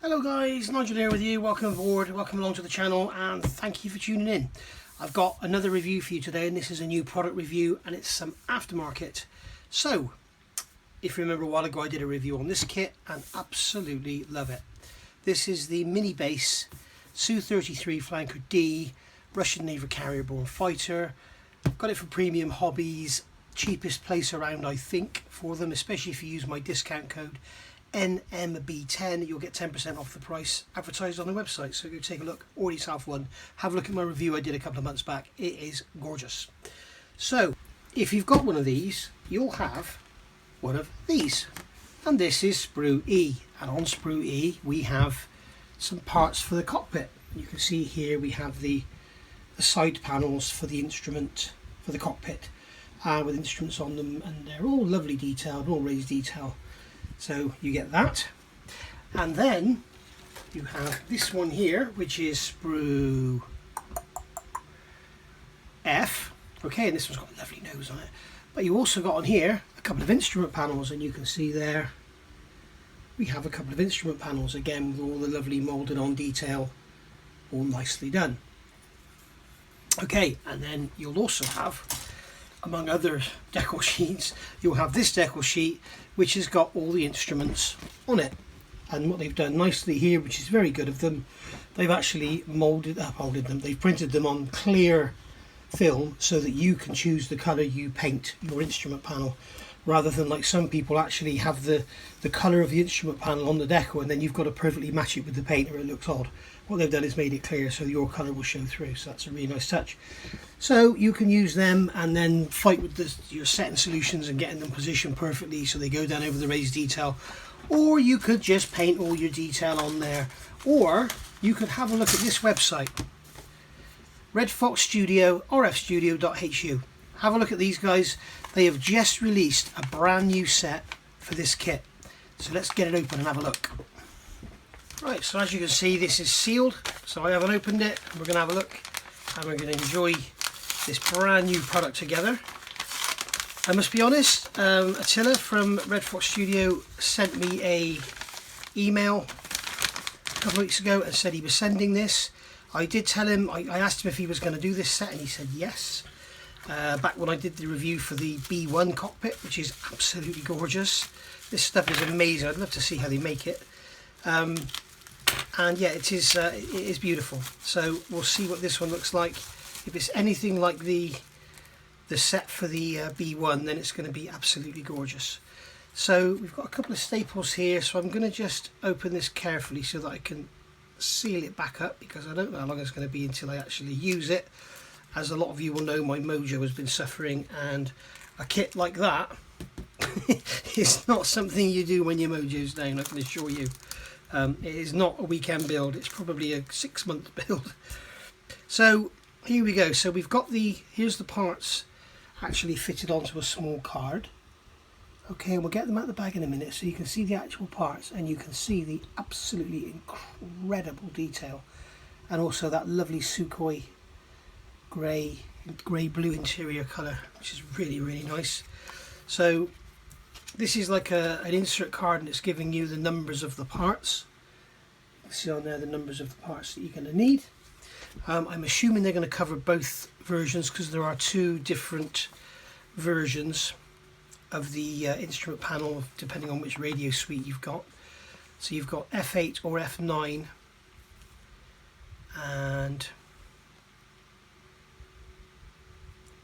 Hello guys, Nigel here with you. Welcome aboard, welcome along to the channel, and thank you for tuning in. I've got another review for you today, and this is a new product review, and it's some aftermarket. So, if you remember a while ago I did a review on this kit and absolutely love it. This is the Minibase Su-33 Flanker D Russian Naval Carrier Borne Fighter. Got it for Premium Hobbies, cheapest place around I think for them, especially if you use my discount code NMB10, you'll get 10% off the price advertised on the website. So go take a look, order yourself one, have a look at my review I did a couple of months back. It is gorgeous. So if you've got one of these, you'll have one of these, and this is sprue E, and on sprue E we have some parts for the cockpit. You can see here we have the side panels for the instrument for the cockpit with instruments on them, and they're all lovely detailed, all raised detail. So you get that, and then you have this one here, which is sprue F. Okay, and this one's got a lovely nose on it. But you also got on here a couple of instrument panels, and you can see there we have a couple of instrument panels again with all the lovely moulded on detail, all nicely done. Okay, and then you'll also have, among other decor sheets, you'll have this decor sheet which has got all the instruments on it. And what they've done nicely here, which is very good of them, they've actually molded them, they've printed them on clear film so that you can choose the colour you paint your instrument panel, rather than like some people actually have the colour of the instrument panel on the decor and then you've got to perfectly match it with the paint or it looks odd. What they've done is made it clear so your colour will show through, so that's a really nice touch. So you can use them and then fight with your setting solutions and getting them positioned perfectly so they go down over the raised detail, or you could just paint all your detail on there, or you could have a look at this website, Red Fox Studio, rfstudio.hu. Have a look at these guys. They have just released a brand new set for this kit, so let's get it open and have a look. Right, so as you can see, this is sealed, so I haven't opened it. We're going to have a look and we're going to enjoy this brand new product together. I must be honest, Attila from Red Fox Studio sent me a email a couple of weeks ago and said he was sending this. I did tell him, I asked him if he was going to do this set and he said yes. Back when I did the review for the B1 cockpit, which is absolutely gorgeous. This stuff is amazing. I'd love to see how they make it. And yeah, it is beautiful. So we'll see what this one looks like. If it's anything like the set for the B1, then it's going to be absolutely gorgeous. So we've got a couple of staples here, so I'm going to just open this carefully so that I can seal it back up, because I don't know how long it's going to be until I actually use it. As a lot of you will know, my mojo has been suffering, and a kit like that is not something you do when your mojo's down, I can assure you. It is not a weekend build, it's probably a 6-month build. So here we go. So we've got here's the parts actually fitted onto a small card. Okay, and we'll get them out of the bag in a minute so you can see the actual parts and you can see the absolutely incredible detail, and also that lovely Sukhoi grey blue interior colour, which is really, really nice. So this is like an insert card, and it's giving you the numbers of the parts. You can see on there the numbers of the parts that you're going to need. I'm assuming they're going to cover both versions because there are two different versions of the instrument panel depending on which radio suite you've got. So you've got F8 or F9, and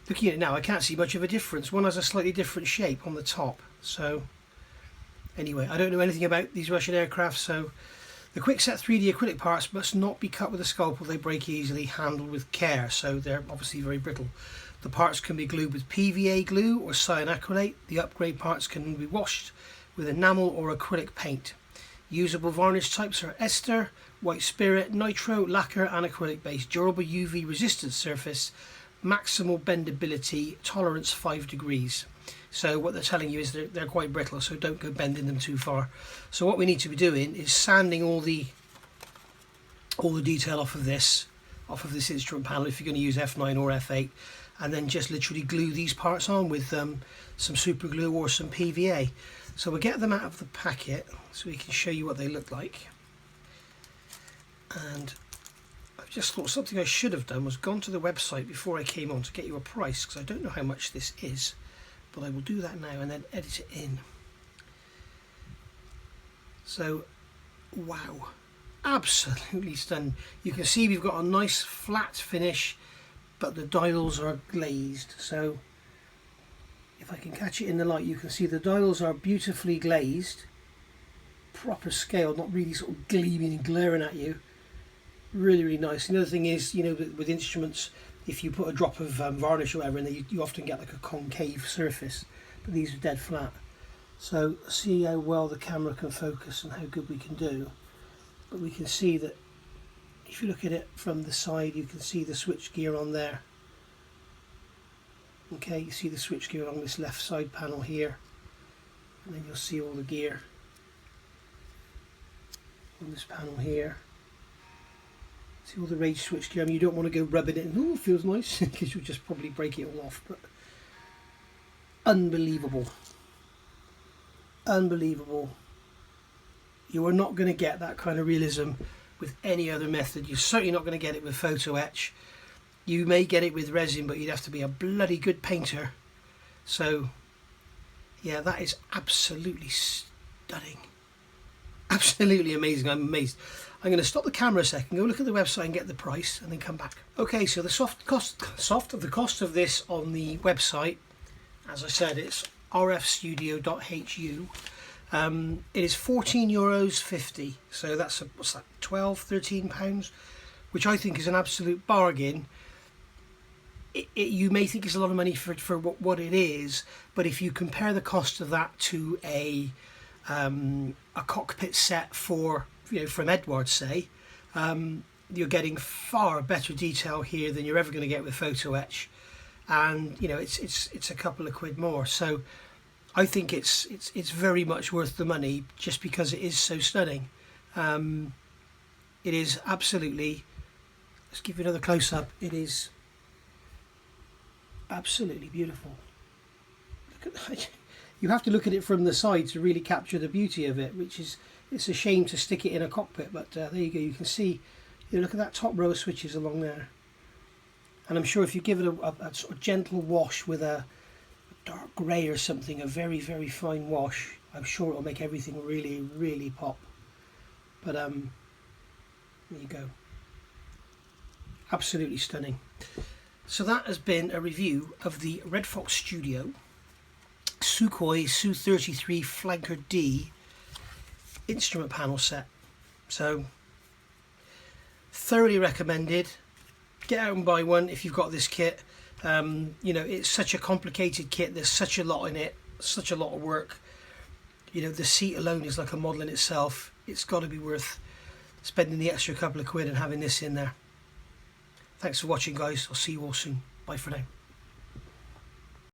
looking at it now, I can't see much of a difference. One has a slightly different shape on the top. So anyway, I don't know anything about these Russian aircraft, so the quickset 3D acrylic parts must not be cut with a scalpel. They break easily, handled with care, so they're obviously very brittle. The parts can be glued with PVA glue or cyanacrylate. The upgrade parts can be washed with enamel or acrylic paint. Usable varnish types are ester, white spirit, nitro, lacquer and acrylic base. Durable UV resistant surface, maximal bendability, tolerance 5 degrees. So what they're telling you is they're quite brittle, so don't go bending them too far. So what we need to be doing is sanding all the detail off of this instrument panel if you're going to use F9 or F8, and then just literally glue these parts on with some super glue or some PVA. So we'll get them out of the packet so we can show you what they look like. And I've just thought something I should have done was gone to the website before I came on to get you a price, because I don't know how much this is, but I will do that now and then edit it in. So, wow, absolutely stunning. You can see we've got a nice flat finish, but the dials are glazed. So if I can catch it in the light, you can see the dials are beautifully glazed, proper scale, not really sort of gleaming and glaring at you. Really, really nice. Another thing is, you know, with instruments, if you put a drop of varnish or whatever in there, you often get like a concave surface, but these are dead flat. So see how well the camera can focus and how good we can do. But we can see that if you look at it from the side, you can see the switch gear on there. Okay, you see the switch gear on this left side panel here, and then you'll see all the gear on this panel here. See all the range switch gear. I mean, you don't want to go rubbing it and, oh, it feels nice, because you'll just probably break it all off. But unbelievable. Unbelievable. You are not going to get that kind of realism with any other method. You're certainly not going to get it with photo etch. You may get it with resin, but you'd have to be a bloody good painter. So yeah, that is absolutely stunning. Absolutely amazing. I'm amazed. I'm going to stop the camera a second, go look at the website and get the price, and then come back. Okay, so the cost of this on the website, as I said, it's rfstudio.hu. It is €14.50, so that's what's that, £13, which I think is an absolute bargain. You may think it's a lot of money for what it is, but if you compare the cost of that to a cockpit set for, you know, from Edwards, say, you're getting far better detail here than you're ever going to get with photo etch, and you know, it's a couple of quid more. So I think it's very much worth the money, just because it is so stunning. It is absolutely, let's give you another close-up. It is absolutely beautiful. Look at that. You have to look at it from the side to really capture the beauty of it, which is, it's a shame to stick it in a cockpit, but there you go. You can see, you know, look at that top row of switches along there, and I'm sure if you give it a sort of gentle wash with a dark grey or something, a very, very fine wash, I'm sure it'll make everything really, really pop. But there you go. Absolutely stunning. So that has been a review of the Red Fox Studio Sukhoi Su-33 Flanker D instrument panel set. So thoroughly recommended. Get out and buy one if you've got this kit. You know, it's such a complicated kit, there's such a lot in it, such a lot of work. You know, the seat alone is like a model in itself. It's got to be worth spending the extra couple of quid and having this in there. Thanks for watching, guys. I'll see you all soon. Bye for now.